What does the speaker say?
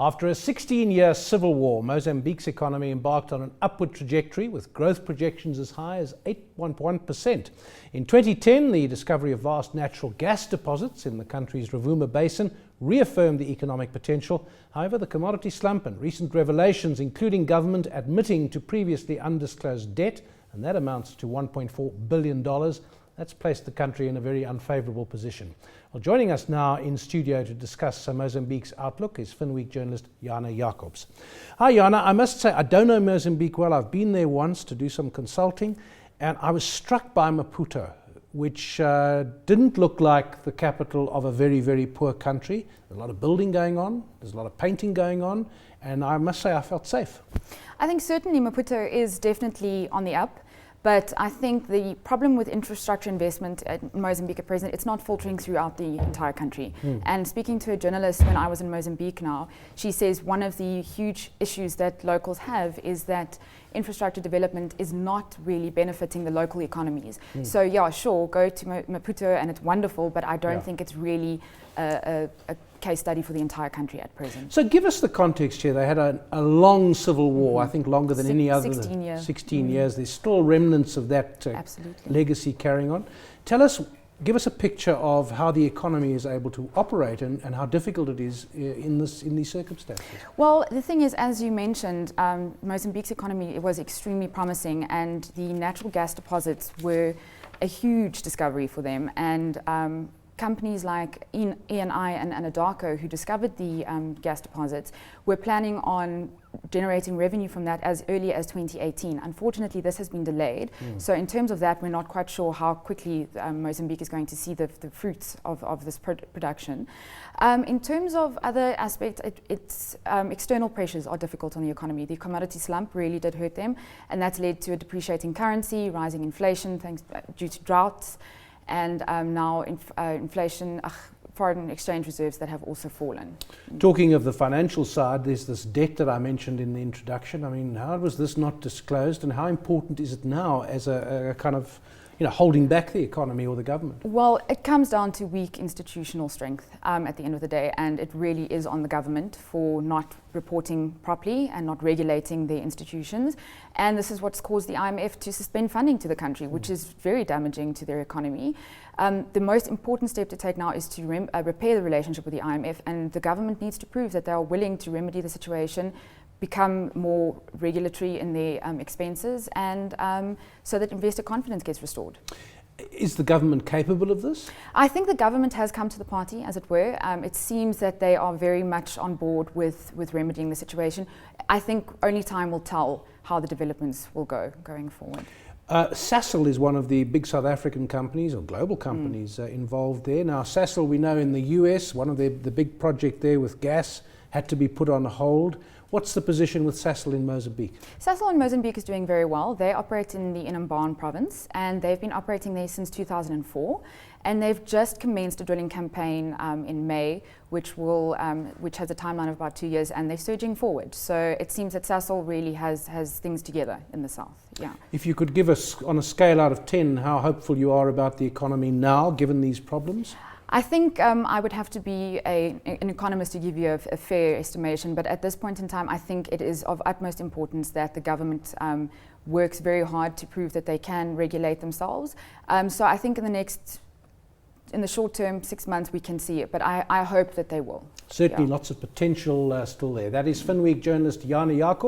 After a 16-year civil war, Mozambique's economy embarked on an upward trajectory with growth projections as high as 8.1%. In 2010, the discovery of vast natural gas deposits in the country's Rovuma Basin reaffirmed the economic potential. However, the commodity slump and recent revelations, including government admitting to previously undisclosed debt, and that amounts to $1.4 billion, that's placed the country in a very unfavourable position. Well, joining us now in studio to discuss Mozambique's outlook is Finweek journalist Jana Jacobs. Hi Jana, I must say I don't know Mozambique well. I've been there once to do some consulting, and I was struck by Maputo, which didn't look like the capital of a very, very poor country. There's a lot of building going on, there's a lot of painting going on, and I must say I felt safe. I think certainly Maputo is definitely on the up. But I think the problem with infrastructure investment in Mozambique at present, it's not filtering throughout the entire country. And speaking to a journalist when I was in Mozambique now, she says one of the huge issues that locals have is that infrastructure development is not really benefiting the local economies. So yeah, sure, go to Maputo and it's wonderful, but I don't think it's really a case study for the entire country at present. So give us the context here. They had a long civil war, I think longer than any other. 16 years. 16 years. There's still remnants of that legacy carrying on. Give us a picture of how the economy is able to operate and how difficult it is in these circumstances. Well, the thing is, as you mentioned, Mozambique's economy was extremely promising, and the natural gas deposits were a huge discovery for them. And companies like ENI and Anadarko, who discovered the gas deposits, were planning on generating revenue from that as early as 2018. Unfortunately, this has been delayed. So in terms of that, we're not quite sure how quickly Mozambique is going to see the fruits of this production. In terms of other aspects, external pressures are difficult on the economy. The commodity slump really did hurt them, and that's led to a depreciating currency, rising inflation due to droughts, and now inflation, foreign exchange reserves that have also fallen. Talking of the financial side, there's this debt that I mentioned in the introduction. I mean, how was this not disclosed, and how important is it now as a kind of, holding back the economy or the government? Well, it comes down to weak institutional strength at the end of the day, and it really is on the government for not reporting properly and not regulating their institutions. And this is what's caused the IMF to suspend funding to the country, which is very damaging to their economy. The most important step to take now is to repair the relationship with the IMF, and the government needs to prove that they are willing to remedy the situation, become more regulatory in their expenses, and so that investor confidence gets restored. Is the government capable of this? I think the government has come to the party, as it were. It seems that they are very much on board with remedying the situation. I think only time will tell how the developments will go going forward. Sasol is one of the big South African companies or global companies involved there. Now, Sasol, we know in the US, one of the big project there with gas had to be put on hold. What's the position with Sasol in Mozambique? Sasol in Mozambique is doing very well. They operate in the Inhambane province, and they've been operating there since 2004. And they've just commenced a drilling campaign in May, which has a timeline of about 2 years, and they're surging forward. So it seems that Sasol really has things together in the south. Yeah. If you could give us, on a scale out of 10, how hopeful you are about the economy now, given these problems? I think I would have to be an economist to give you a fair estimation, but at this point in time, I think it is of utmost importance that the government works very hard to prove that they can regulate themselves. So I think in the short term, 6 months, we can see it, but I hope that they will. Certainly lots of potential still there. That is Finweek journalist Jana Jacobs.